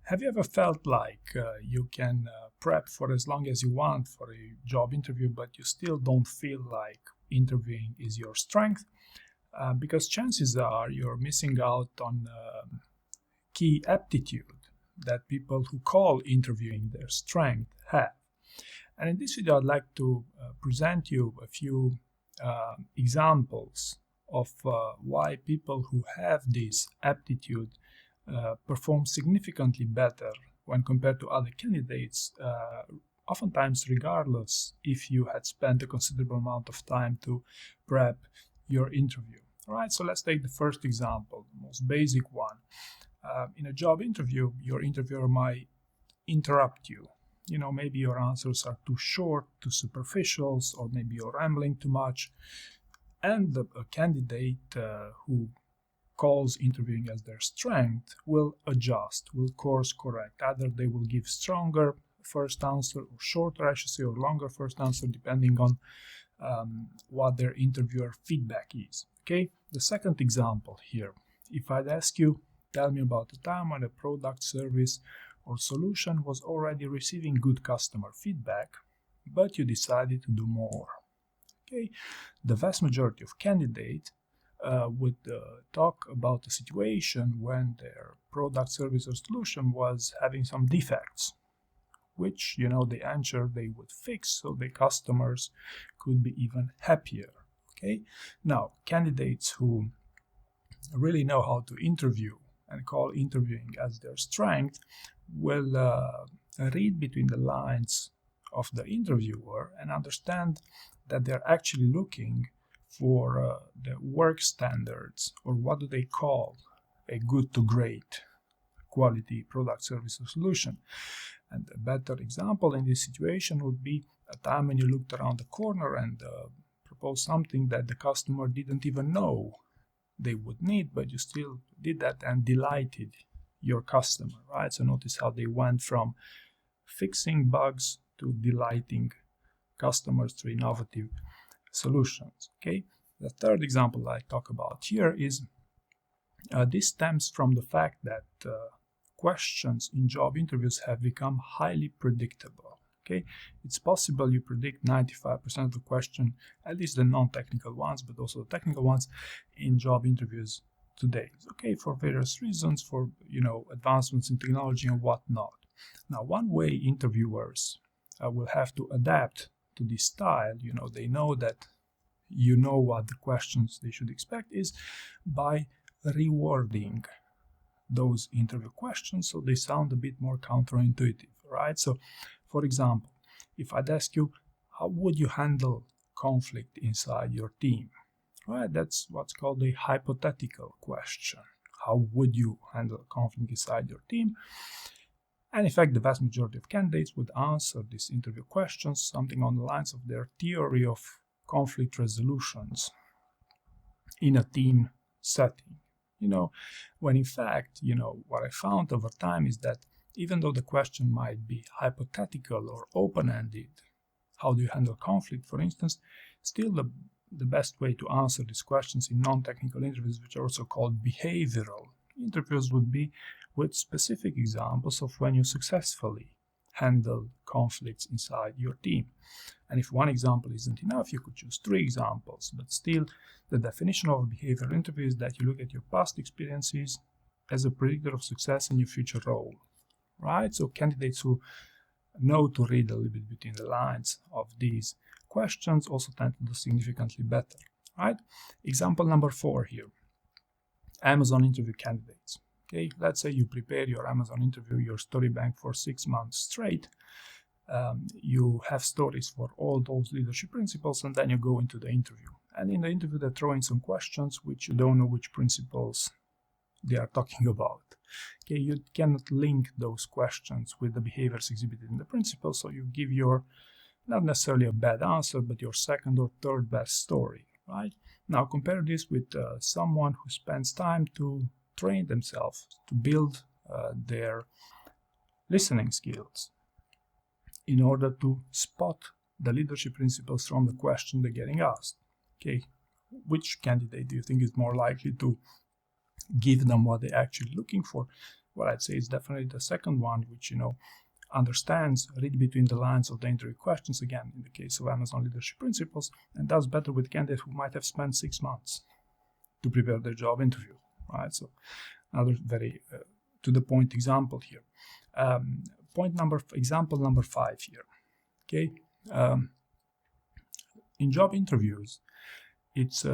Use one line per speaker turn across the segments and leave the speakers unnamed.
Have you ever felt like you can prep for as long as you want for a job interview, but you still don't feel like interviewing is your strength? Because chances are you're missing out on key aptitude that people who call interviewing their strength have. And in this video, I'd like to present you a few examples of why people who have this aptitude perform significantly better when compared to other candidates, oftentimes regardless if you had spent a considerable amount of time to prep your interview. All right, so let's take the first example, the most basic one. In a job interview, your interviewer might interrupt you. You know, maybe your answers are too short, too superficial, or maybe you're rambling too much. And a candidate who calls interviewing as their strength will adjust, will course correct. Either they will give stronger first answer, or shorter, I should say, or longer first answer, depending on what their interviewer feedback is. Okay, the second example here. If I'd ask you, tell me about a time when a product, service, or solution was already receiving good customer feedback, but you decided to do more. Okay, the vast majority of candidates would talk about a situation when their product, service, or solution was having some defects, which, you know, they answer they would fix so the customers could be even happier. Okay, now candidates who really know how to interview and call interviewing as their strength will read between the lines of the interviewer and understand that they're actually looking for the work standards, or what do they call a good to great quality product, service, or solution. And a better example in this situation would be a time when you looked around the corner and proposed something that the customer didn't even know they would need, but you still did that and delighted your customer, right? So notice how they went from fixing bugs to delighting customers through innovative solutions. Okay, the third example I talk about here is this stems from the fact that questions in job interviews have become highly predictable. Okay, it's possible you predict 95% of the question, at least the non-technical ones, but also the technical ones in job interviews today. Okay, for various reasons, for, you know, advancements in technology and whatnot. Now, one way interviewers will have to adapt to this style, you know, they know that you know what the questions they should expect, is by rewording those interview questions so they sound a bit more counterintuitive, right? So, for example, if I'd ask you, how would you handle conflict inside your team? Right, that's what's called a hypothetical question. How would you handle conflict inside your team? And in fact, the vast majority of candidates would answer these interview questions something on the lines of their theory of conflict resolutions in a team setting. You know, when in fact, you know, what I found over time is that even though the question might be hypothetical or open-ended, how do you handle conflict, for instance, still the best way to answer these questions in non-technical interviews, which are also called behavioral interviews, would be with specific examples of when you successfully handle conflicts inside your team. And if one example isn't enough, you could choose 3 examples, but still the definition of a behavioral interview is that you look at your past experiences as a predictor of success in your future role, right? So candidates who know to read a little bit between the lines of these questions also tend to do significantly better, right? Example number 4 here, Amazon interview candidates. Okay, let's say you prepare your Amazon interview, your story bank for 6 months straight. You have stories for all those leadership principles, and then you go into the interview. And in the interview, they throw in some questions which you don't know which principles they are talking about. Okay, you cannot link those questions with the behaviors exhibited in the principles, so you give your, not necessarily a bad answer, but your second or third best story, right? Now compare this with someone who spends time to train themselves, to build their listening skills in order to spot the leadership principles from the question they're getting asked. Okay, which candidate do you think is more likely to give them what they're actually looking for? Well, I'd say it's definitely the second one, which, understands, read between the lines of the interview questions, again, in the case of Amazon leadership principles, and does better with candidates who might have spent 6 months to prepare their job interview, right? So another very to the point example here. Example number 5 here, okay? In job interviews, it's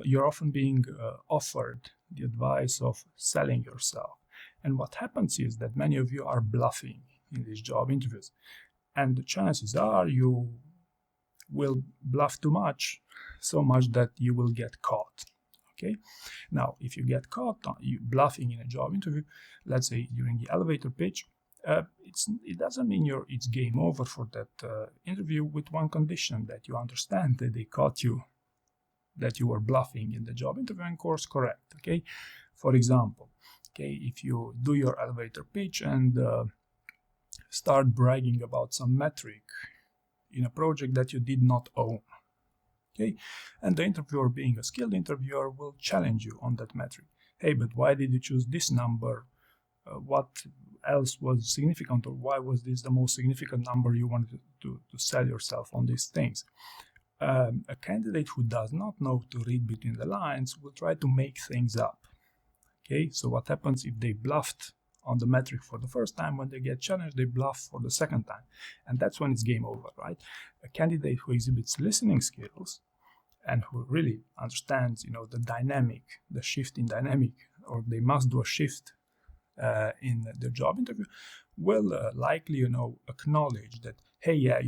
you're often being offered the advice of selling yourself. And what happens is that many of you are bluffing in these job interviews. And the chances are you will bluff too much, so much that you will get caught. Okay? Now, if you get caught bluffing in a job interview, let's say during the elevator pitch, it doesn't mean it's game over for that interview, with one condition: that you understand that they caught you, that you were bluffing in the job interview and course correct. Okay? For example, okay, if you do your elevator pitch and start bragging about some metric in a project that you did not own, okay, and the interviewer, being a skilled interviewer, will challenge you on that metric. Hey, but why did you choose this number? What else was significant, or why was this the most significant number you wanted to sell yourself on these things? A candidate who does not know to read between the lines will try to make things up. Okay, so what happens if they bluffed on the metric for the first time? When they get challenged, they bluff for the second time, and that's when it's game over, right? A candidate who exhibits listening skills and who really understands, the dynamic, the shift in dynamic, or they must do a shift in the job interview, will likely, acknowledge that, hey, yeah,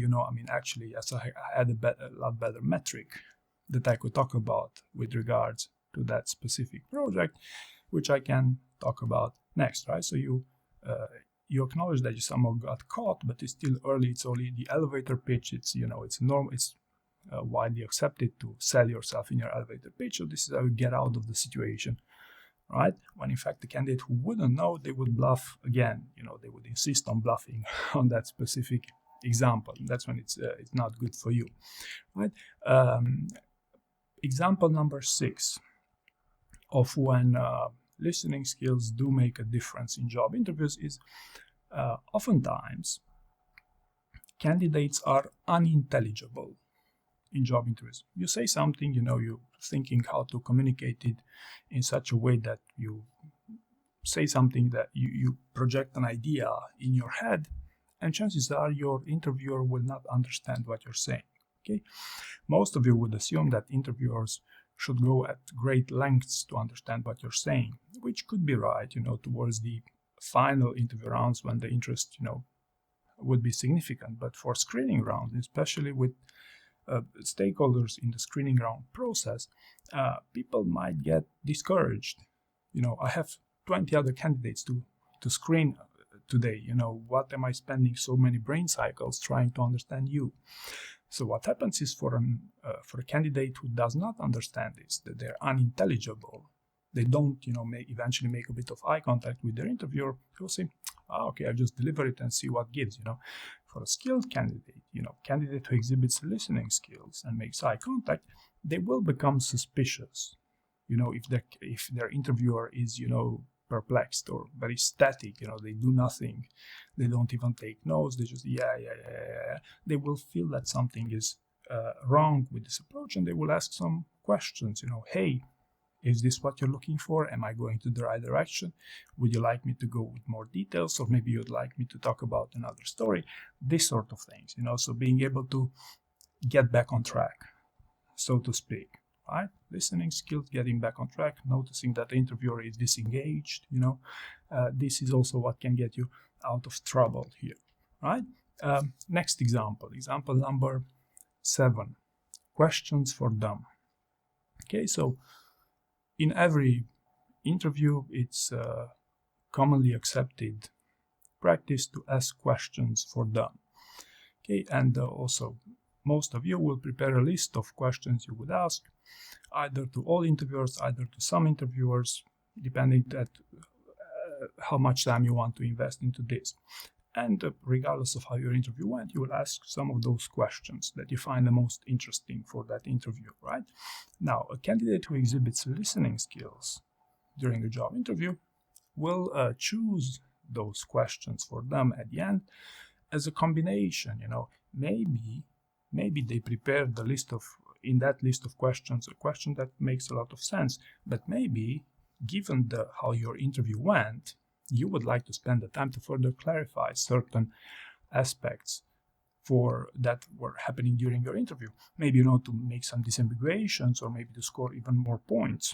actually, yes, I had a lot better metric that I could talk about with regards to that specific project, which I can talk about next, right? So you acknowledge that you somehow got caught, but it's still early. It's only the elevator pitch. It's it's normal. It's widely accepted to sell yourself in your elevator pitch. So this is how you get out of the situation, right? When in fact the candidate who wouldn't know, they would bluff again. They would insist on bluffing on that specific example. That's when it's not good for you, right? Example number 6 of when listening skills do make a difference in job interviews is oftentimes candidates are unintelligible in job interviews. You say something, you're thinking how to communicate it in such a way that you say something that you project an idea in your head, and chances are your interviewer will not understand what you're saying. Okay, most of you would assume that interviewers should go at great lengths to understand what you're saying, which could be right, towards the final interview rounds when the interest, would be significant. But for screening rounds, especially with stakeholders in the screening round process, people might get discouraged. I have 20 other candidates to screen today. What am I spending so many brain cycles trying to understand you? So what happens is for a candidate who does not understand this, that they're unintelligible, they don't, eventually make a bit of eye contact with their interviewer, he'll say, okay, I'll just deliver it and see what gives, For a skilled candidate, candidate who exhibits listening skills and makes eye contact, they will become suspicious, if their interviewer is, perplexed or very static, they do nothing, they don't even take notes, they just yeah. They will feel that something is wrong with this approach, and they will ask some questions, hey, is this what you're looking for? Am I going to the right direction? Would you like me to go with more details, or maybe you'd like me to talk about another story? This sort of things, so being able to get back on track, so to speak. Right? Listening skills, getting back on track, noticing that the interviewer is disengaged, this is also what can get you out of trouble here, right? Next example number 7, questions for them. Okay, so in every interview, it's commonly accepted practice to ask questions for them. Okay, and also most of you will prepare a list of questions you would ask, either to all interviewers, either to some interviewers, depending on how much time you want to invest into this. And regardless of how your interview went, you will ask some of those questions that you find the most interesting for that interview, right? Now, a candidate who exhibits listening skills during a job interview will choose those questions for them at the end as a combination. Maybe they prepared the list of, in that list of questions, a question that makes a lot of sense, but maybe given how your interview went, you would like to spend the time to further clarify certain aspects that were happening during your interview. Maybe, to make some disambiguations, or maybe to score even more points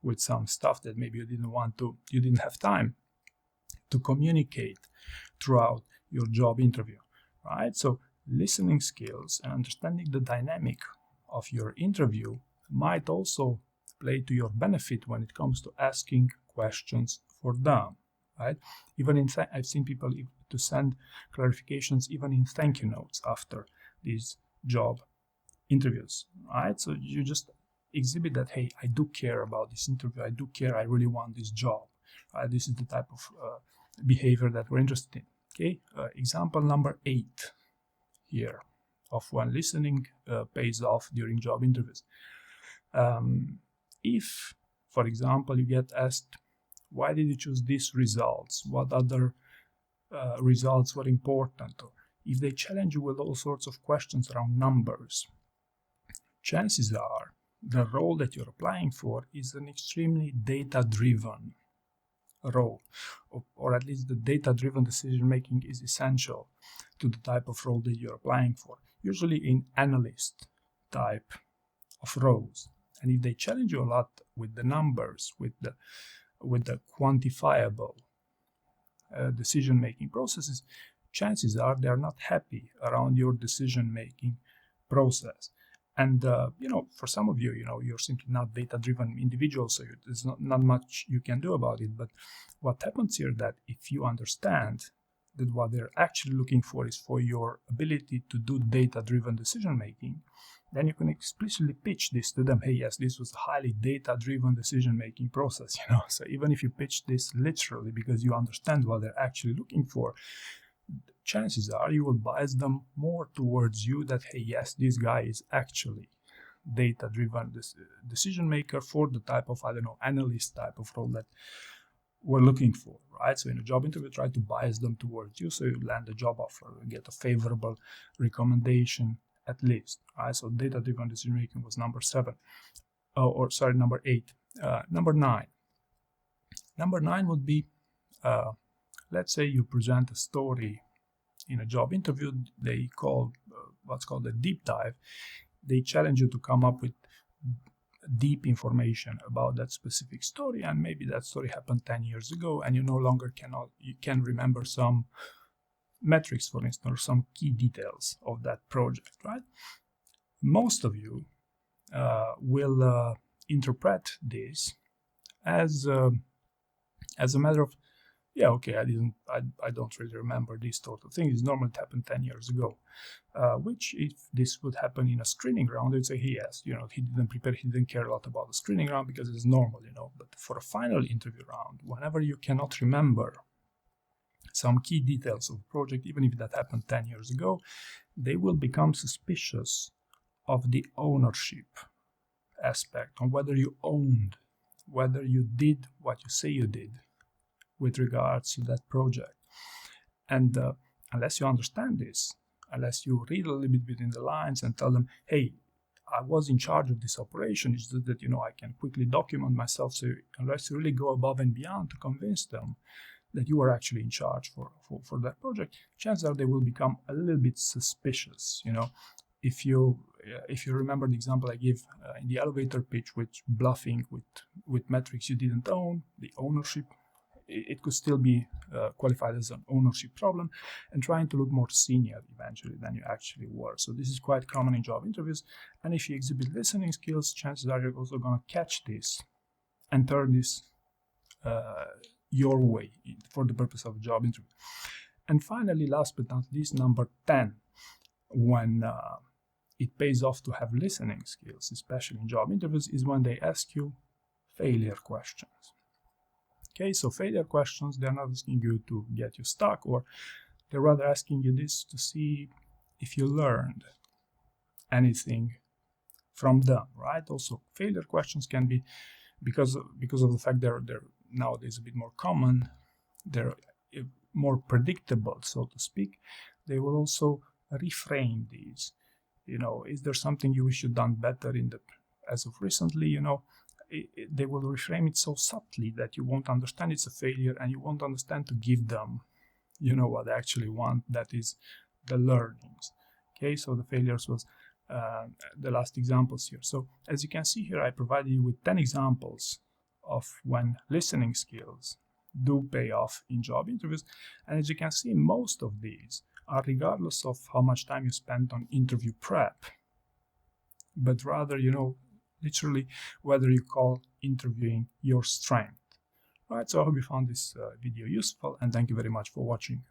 with some stuff that maybe you didn't have time to communicate throughout your job interview, right? So listening skills and understanding the dynamic of your interview might also play to your benefit when it comes to asking questions for them, right? Even I've seen people to send clarifications even in thank you notes after these job interviews, right? So you just exhibit that, hey, I do care about this interview, I do care, I really want this job, right? This is the type of behavior that we're interested in. Okay, example number 8 here of when listening pays off during job interviews. If, for example, you get asked, why did you choose these results? What other results were important? Or if they challenge you with all sorts of questions around numbers, chances are the role that you're applying for is an extremely data-driven role, or at least the data-driven decision-making is essential to the type of role that you're applying for, usually in analyst type of roles. And if they challenge you a lot with the numbers, with the quantifiable decision-making processes, chances are they're not happy around your decision-making process. And, for some of you, you're simply not data-driven individuals, so there's not much you can do about it. But what happens here that if you understand that what they're actually looking for is for your ability to do data-driven decision-making, then you can explicitly pitch this to them. Hey, yes, this was a highly data-driven decision-making process, So even if you pitch this literally because you understand what they're actually looking for, chances are you will bias them more towards you that, hey, yes, this guy is actually data-driven decision maker for the type of, analyst type of role that we're looking for, right? So in a job interview, try to bias them towards you so you land a job offer, get a favorable recommendation at least, right? So data-driven decision making was number 8. Number 9. Number 9 would be, let's say you present a story in a job interview. They call what's called a deep dive. They challenge you to come up with deep information about that specific story, and maybe that story happened 10 years ago and you no longer can remember some metrics, for instance, or some key details of that project, right? Most of you will interpret this as a matter of, yeah, okay, I don't really remember these sort of things. It's normally happened 10 years ago. Which, if this would happen in a screening round, they'd say, hey, yes, he didn't prepare, he didn't care a lot about the screening round because it's normal, But for a final interview round, whenever you cannot remember some key details of the project, even if that happened 10 years ago, they will become suspicious of the ownership aspect, on whether you owned, whether you did what you say you did with regards to that project. And unless you understand this, unless you read a little bit between the lines and tell them, hey, I was in charge of this operation, it's just that, I can quickly document myself. So unless you really go above and beyond to convince them that you are actually in charge for that project, chances are they will become a little bit suspicious. If you remember the example I gave in the elevator pitch, with bluffing with metrics you didn't own, the ownership, it could still be qualified as an ownership problem, and trying to look more senior eventually than you actually were. So this is quite common in job interviews, and if you exhibit listening skills, chances are you're also going to catch this and turn this your way for the purpose of a job interview. And finally, last but not least, number 10, when it pays off to have listening skills, especially in job interviews, is when they ask you failure questions. Okay, so failure questions, they're not asking you to get you stuck, or they're rather asking you this to see if you learned anything from them, right? Also, failure questions can be because of the fact they're nowadays a bit more common, they're more predictable, so to speak. They will also reframe these. Is there something you wish you'd done better as of recently? They will reframe it so subtly that you won't understand it's a failure, and you won't understand to give them, what they actually want, that is the learnings. Okay, so the failures was the last examples here. So as you can see here, I provided you with 10 examples of when listening skills do pay off in job interviews. And as you can see, most of these are regardless of how much time you spent on interview prep, but rather, literally whether you call interviewing your strength. All right, so I hope you found this video useful, and thank you very much for watching.